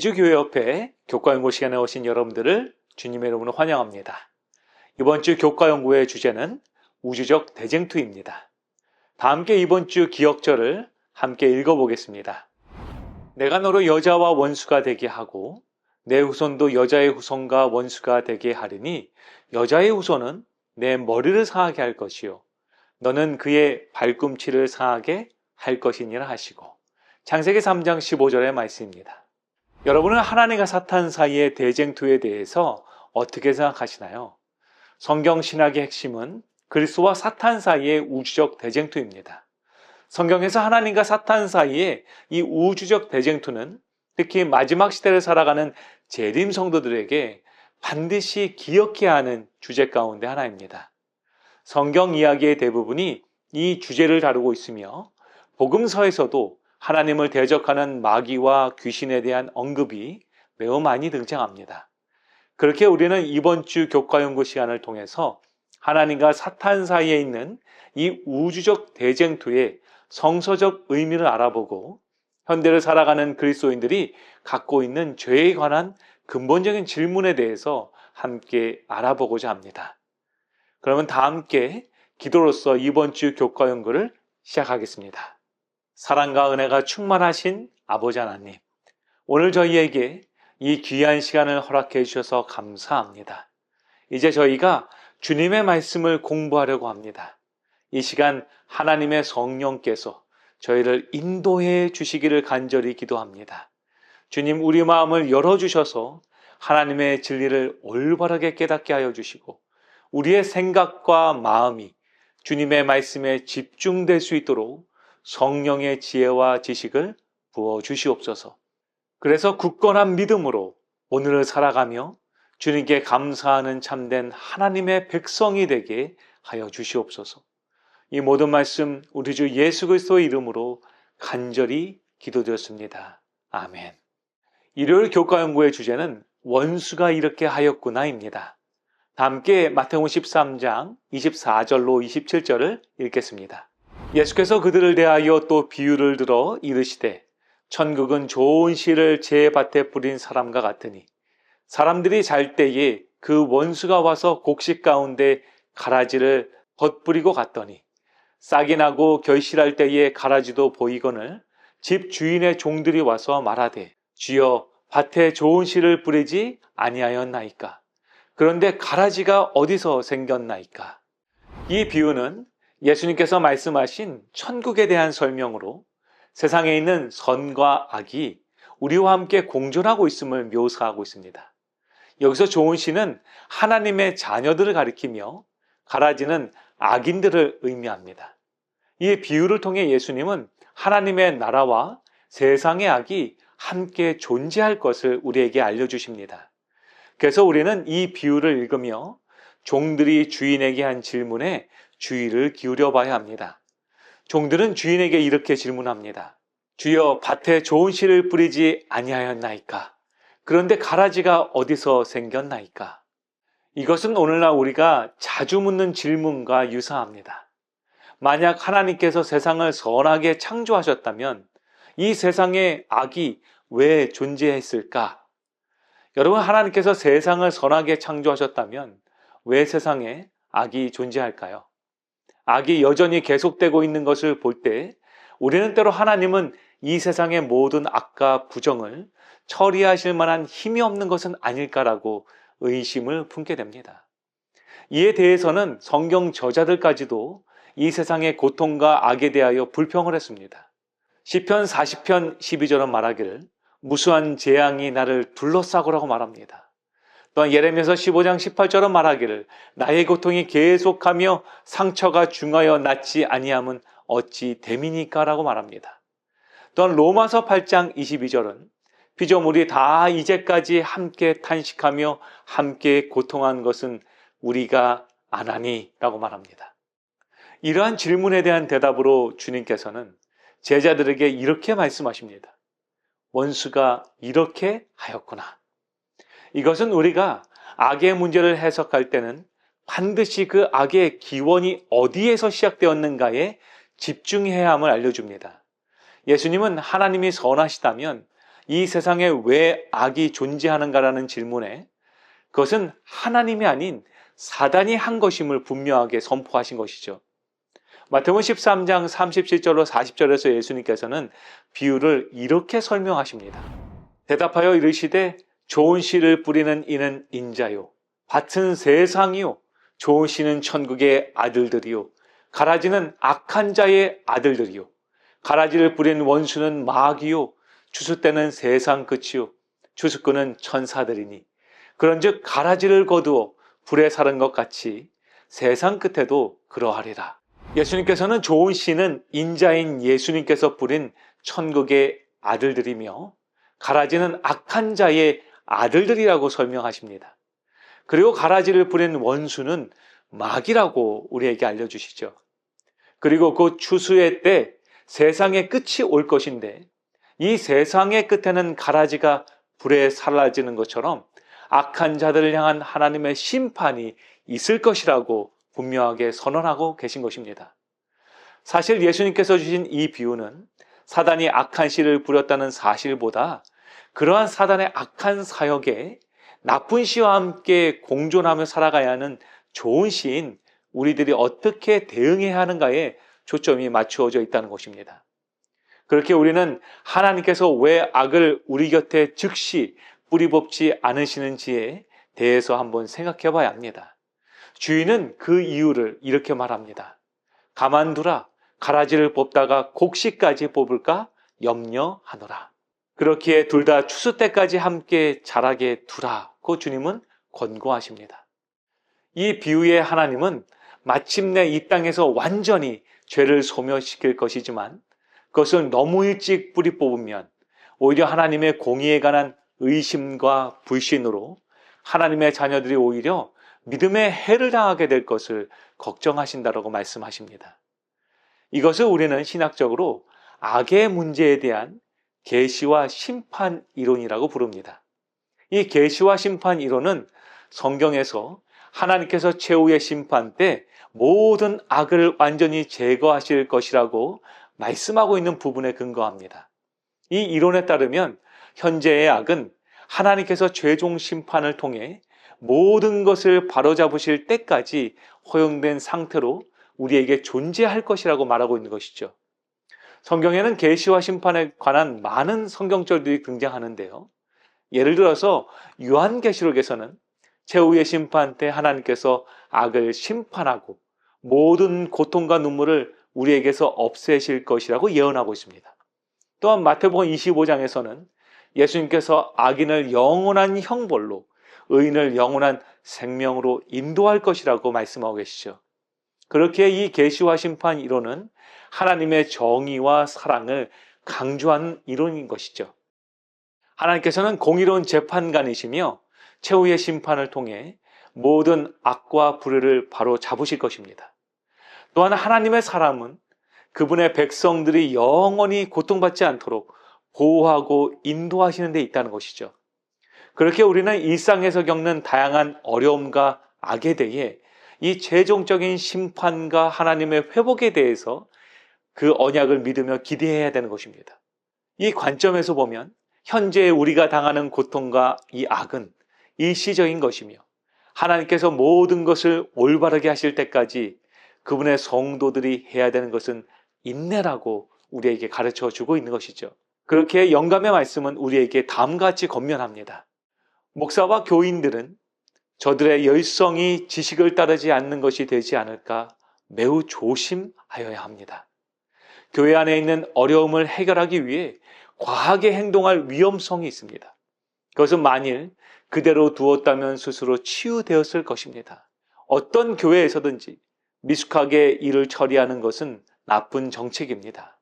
우리주교회협회 교과연구 시간에 오신 여러분들을 주님의 이름으로 환영합니다. 이번 주 교과연구의 주제는 우주적 대쟁투입니다. 다 함께 이번 주 기억절을 함께 읽어보겠습니다. 내가 너로 여자와 원수가 되게 하고 내 후손도 여자의 후손과 원수가 되게 하리니 여자의 후손은 내 머리를 상하게 할 것이요 너는 그의 발꿈치를 상하게 할 것이니라 하시고, 창세기 3장 15절의 말씀입니다. 여러분은 하나님과 사탄 사이의 대쟁투에 대해서 어떻게 생각하시나요? 성경 신학의 핵심은 그리스도와 사탄 사이의 우주적 대쟁투입니다. 성경에서 하나님과 사탄 사이의 이 우주적 대쟁투는 특히 마지막 시대를 살아가는 재림 성도들에게 반드시 기억해야 하는 주제 가운데 하나입니다. 성경 이야기의 대부분이 이 주제를 다루고 있으며 복음서에서도 하나님을 대적하는 마귀와 귀신에 대한 언급이 매우 많이 등장합니다. 그렇게 우리는 이번 주 교과연구 시간을 통해서 하나님과 사탄 사이에 있는 이 우주적 대쟁투의 성서적 의미를 알아보고 현대를 살아가는 그리스도인들이 갖고 있는 죄에 관한 근본적인 질문에 대해서 함께 알아보고자 합니다. 그러면 다 함께 기도로서 이번 주 교과연구를 시작하겠습니다. 사랑과 은혜가 충만하신 아버지 하나님, 오늘 저희에게 이 귀한 시간을 허락해 주셔서 감사합니다. 이제 저희가 주님의 말씀을 공부하려고 합니다. 이 시간 하나님의 성령께서 저희를 인도해 주시기를 간절히 기도합니다. 주님, 우리 마음을 열어주셔서 하나님의 진리를 올바르게 깨닫게 하여 주시고 우리의 생각과 마음이 주님의 말씀에 집중될 수 있도록 성령의 지혜와 지식을 부어주시옵소서. 그래서 굳건한 믿음으로 오늘을 살아가며 주님께 감사하는 참된 하나님의 백성이 되게 하여 주시옵소서. 이 모든 말씀 우리 주 예수 그리스도의 이름으로 간절히 기도드렸습니다. 아멘. 일요일 교과연구의 주제는 원수가 이렇게 하였구나입니다. 다 함께 마태복음 13장 24절로 27절을 읽겠습니다. 예수께서 그들을 대하여 또 비유를 들어 이르시되 천국은 좋은 씨를 제 밭에 뿌린 사람과 같으니 사람들이 잘 때에 그 원수가 와서 곡식 가운데 가라지를 덧뿌리고 갔더니 싹이 나고 결실할 때에 가라지도 보이거늘 집 주인의 종들이 와서 말하되 주여 밭에 좋은 씨를 뿌리지 아니하였나이까? 그런데 가라지가 어디서 생겼나이까? 이 비유는 예수님께서 말씀하신 천국에 대한 설명으로 세상에 있는 선과 악이 우리와 함께 공존하고 있음을 묘사하고 있습니다. 여기서 좋은 씨는 하나님의 자녀들을 가리키며 가라지는 악인들을 의미합니다. 이 비유를 통해 예수님은 하나님의 나라와 세상의 악이 함께 존재할 것을 우리에게 알려주십니다. 그래서 우리는 이 비유를 읽으며 종들이 주인에게 한 질문에 주의를 기울여 봐야 합니다. 종들은 주인에게 이렇게 질문합니다. 주여 밭에 좋은 씨를 뿌리지 아니하였나이까? 그런데 가라지가 어디서 생겼나이까? 이것은 오늘날 우리가 자주 묻는 질문과 유사합니다. 만약 하나님께서 세상을 선하게 창조하셨다면 이 세상에 악이 왜 존재했을까? 여러분, 하나님께서 세상을 선하게 창조하셨다면 왜 세상에 악이 존재할까요? 악이 여전히 계속되고 있는 것을 볼 때 우리는 때로 하나님은 이 세상의 모든 악과 부정을 처리하실 만한 힘이 없는 것은 아닐까라고 의심을 품게 됩니다. 이에 대해서는 성경 저자들까지도 이 세상의 고통과 악에 대하여 불평을 했습니다. 시편 40편 12절은 말하기를 무수한 재앙이 나를 둘러싸고라고 말합니다. 또한 예레미야서 15장 18절은 말하기를 나의 고통이 계속하며 상처가 중하여 낫지 아니함은 어찌 됨이니까 라고 말합니다. 또한 로마서 8장 22절은 피조물이 다 이제까지 함께 탄식하며 함께 고통한 것은 우리가 아나니 라고 말합니다. 이러한 질문에 대한 대답으로 주님께서는 제자들에게 이렇게 말씀하십니다. 원수가 이렇게 하였구나. 이것은 우리가 악의 문제를 해석할 때는 반드시 그 악의 기원이 어디에서 시작되었는가에 집중해야 함을 알려줍니다. 예수님은 하나님이 선하시다면 이 세상에 왜 악이 존재하는가라는 질문에 그것은 하나님이 아닌 사단이 한 것임을 분명하게 선포하신 것이죠. 마태복음 13장 37절로 40절에서 예수님께서는 비유를 이렇게 설명하십니다. 대답하여 이르시되 좋은 씨를 뿌리는 이는 인자요, 밭은 세상이요, 좋은 씨는 천국의 아들들이요, 가라지는 악한 자의 아들들이요, 가라지를 뿌린 원수는 마귀요, 추수때는 세상 끝이요, 추수꾼은 천사들이니 그런즉 가라지를 거두어 불에 사른 것 같이 세상 끝에도 그러하리라. 예수님께서는 좋은 씨는 인자인 예수님께서 뿌린 천국의 아들들이며 가라지는 악한 자의 아들들이라고 설명하십니다. 그리고 가라지를 뿌린 원수는 마귀라고 우리에게 알려주시죠. 그리고 그 추수의 때 세상의 끝이 올 것인데 이 세상의 끝에는 가라지가 불에 사라지는 것처럼 악한 자들을 향한 하나님의 심판이 있을 것이라고 분명하게 선언하고 계신 것입니다. 사실 예수님께서 주신 이 비유는 사단이 악한 씨를 뿌렸다는 사실보다 그러한 사단의 악한 사역에 나쁜 씨와 함께 공존하며 살아가야 하는 좋은 씨인 우리들이 어떻게 대응해야 하는가에 초점이 맞추어져 있다는 것입니다. 그렇게 우리는 하나님께서 왜 악을 우리 곁에 즉시 뿌리 뽑지 않으시는지에 대해서 한번 생각해 봐야 합니다. 주인은 그 이유를 이렇게 말합니다. 가만두라. 가라지를 뽑다가 곡식까지 뽑을까 염려하노라. 그렇기에 둘 다 추수 때까지 함께 자라게 두라고 주님은 권고하십니다. 이 비유의 하나님은 마침내 이 땅에서 완전히 죄를 소멸시킬 것이지만 그것을 너무 일찍 뿌리 뽑으면 오히려 하나님의 공의에 관한 의심과 불신으로 하나님의 자녀들이 오히려 믿음의 해를 당하게 될 것을 걱정하신다라고 말씀하십니다. 이것을 우리는 신학적으로 악의 문제에 대한 계시와 심판 이론이라고 부릅니다. 이 계시와 심판 이론은 성경에서 하나님께서 최후의 심판 때 모든 악을 완전히 제거하실 것이라고 말씀하고 있는 부분에 근거합니다. 이 이론에 따르면 현재의 악은 하나님께서 최종 심판을 통해 모든 것을 바로잡으실 때까지 허용된 상태로 우리에게 존재할 것이라고 말하고 있는 것이죠. 성경에는 계시와 심판에 관한 많은 성경절들이 등장하는데요. 예를 들어서 요한계시록에서는 최후의 심판 때 하나님께서 악을 심판하고 모든 고통과 눈물을 우리에게서 없애실 것이라고 예언하고 있습니다. 또한 마태복음 25장에서는 예수님께서 악인을 영원한 형벌로 의인을 영원한 생명으로 인도할 것이라고 말씀하고 계시죠. 그렇게 이 계시와 심판 이론은 하나님의 정의와 사랑을 강조하는 이론인 것이죠. 하나님께서는 공의로운 재판관이시며 최후의 심판을 통해 모든 악과 불의를 바로 잡으실 것입니다. 또한 하나님의 사람은 그분의 백성들이 영원히 고통받지 않도록 보호하고 인도하시는 데 있다는 것이죠. 그렇게 우리는 일상에서 겪는 다양한 어려움과 악에 대해 이 최종적인 심판과 하나님의 회복에 대해서 그 언약을 믿으며 기대해야 되는 것입니다. 이 관점에서 보면 현재 우리가 당하는 고통과 이 악은 일시적인 것이며 하나님께서 모든 것을 올바르게 하실 때까지 그분의 성도들이 해야 되는 것은 인내라고 우리에게 가르쳐 주고 있는 것이죠. 그렇게 영감의 말씀은 우리에게 다음과 같이 권면합니다. 목사와 교인들은 저들의 열성이 지식을 따르지 않는 것이 되지 않을까 매우 조심하여야 합니다. 교회 안에 있는 어려움을 해결하기 위해 과하게 행동할 위험성이 있습니다. 그것은 만일 그대로 두었다면 스스로 치유되었을 것입니다. 어떤 교회에서든지 미숙하게 일을 처리하는 것은 나쁜 정책입니다.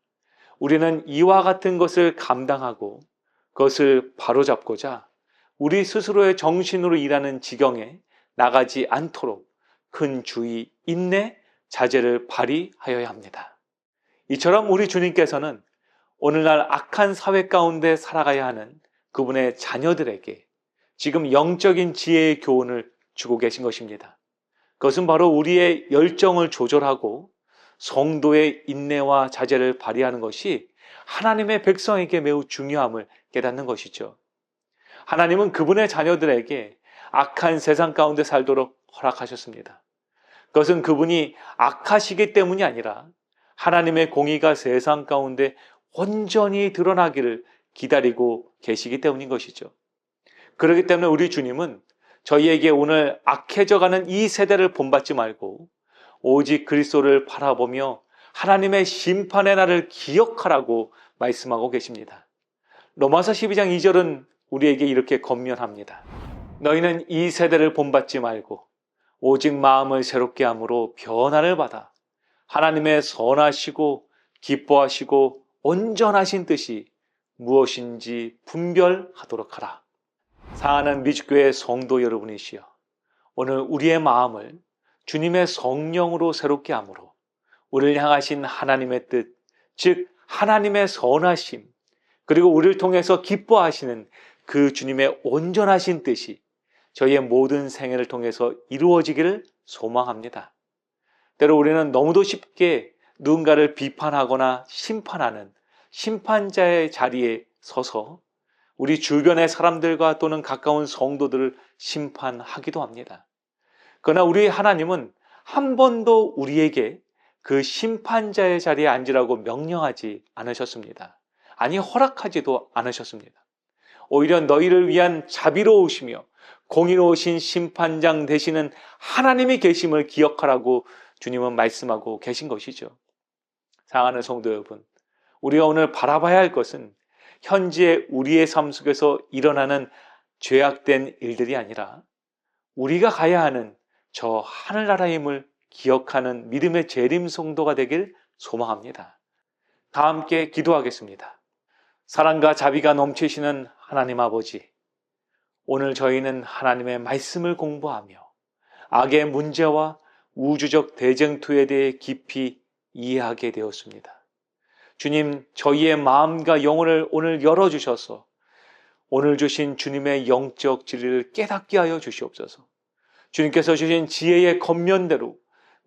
우리는 이와 같은 것을 감당하고 그것을 바로잡고자 우리 스스로의 정신으로 일하는 지경에 나가지 않도록 큰 주의, 인내, 자제를 발휘하여야 합니다. 이처럼 우리 주님께서는 오늘날 악한 사회 가운데 살아가야 하는 그분의 자녀들에게 지금 영적인 지혜의 교훈을 주고 계신 것입니다. 그것은 바로 우리의 열정을 조절하고 성도의 인내와 자제를 발휘하는 것이 하나님의 백성에게 매우 중요함을 깨닫는 것이죠. 하나님은 그분의 자녀들에게 악한 세상 가운데 살도록 허락하셨습니다. 그것은 그분이 악하시기 때문이 아니라 하나님의 공의가 세상 가운데 온전히 드러나기를 기다리고 계시기 때문인 것이죠. 그렇기 때문에 우리 주님은 저희에게 오늘 악해져가는 이 세대를 본받지 말고 오직 그리스도를 바라보며 하나님의 심판의 날을 기억하라고 말씀하고 계십니다. 로마서 12장 2절은 우리에게 이렇게 권면합니다. 너희는 이 세대를 본받지 말고 오직 마음을 새롭게 함으로 변화를 받아 하나님의 선하시고 기뻐하시고 온전하신 뜻이 무엇인지 분별하도록 하라. 사랑하는 미주교회 성도 여러분이시여, 오늘 우리의 마음을 주님의 성령으로 새롭게 함으로 우리를 향하신 하나님의 뜻, 즉 하나님의 선하심, 그리고 우리를 통해서 기뻐하시는 그 주님의 온전하신 뜻이 저희의 모든 생애를 통해서 이루어지기를 소망합니다. 때로 우리는 너무도 쉽게 누군가를 비판하거나 심판하는 심판자의 자리에 서서 우리 주변의 사람들과 또는 가까운 성도들을 심판하기도 합니다. 그러나 우리 하나님은 한 번도 우리에게 그 심판자의 자리에 앉으라고 명령하지 않으셨습니다. 아니, 허락하지도 않으셨습니다. 오히려 너희를 위한 자비로우시며 공의로우신 심판장 되시는 하나님이 계심을 기억하라고 주님은 말씀하고 계신 것이죠. 사랑하는 성도 여러분, 우리가 오늘 바라봐야 할 것은 현재 우리의 삶 속에서 일어나는 죄악된 일들이 아니라 우리가 가야 하는 저 하늘나라의 힘을 기억하는 믿음의 재림 성도가 되길 소망합니다. 다 함께 기도하겠습니다. 사랑과 자비가 넘치시는 하나님 아버지, 오늘 저희는 하나님의 말씀을 공부하며 악의 문제와 우주적 대쟁투에 대해 깊이 이해하게 되었습니다. 주님, 저희의 마음과 영혼을 오늘 열어주셔서 오늘 주신 주님의 영적 진리를 깨닫게 하여 주시옵소서. 주님께서 주신 지혜의 겉면대로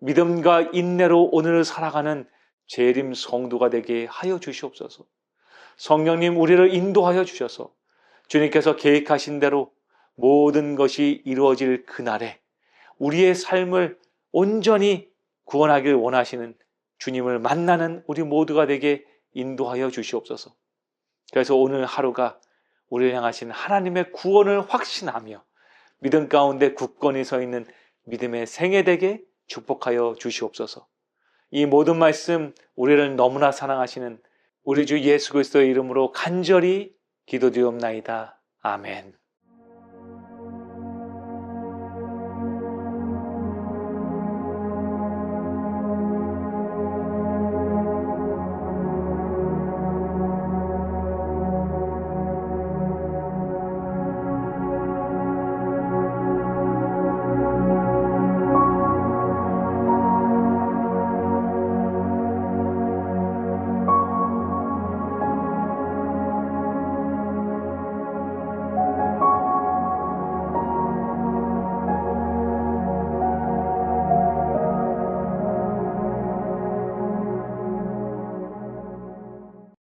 믿음과 인내로 오늘을 살아가는 재림 성도가 되게 하여 주시옵소서. 성령님, 우리를 인도하여 주셔서 주님께서 계획하신 대로 모든 것이 이루어질 그날에 우리의 삶을 온전히 구원하길 원하시는 주님을 만나는 우리 모두가 되게 인도하여 주시옵소서. 그래서 오늘 하루가 우리를 향하신 하나님의 구원을 확신하며 믿음 가운데 굳건히 서 있는 믿음의 생애 되게 축복하여 주시옵소서. 이 모든 말씀 우리를 너무나 사랑하시는 우리 주 예수 그리스도의 이름으로 간절히 기도드리옵나이다. 아멘.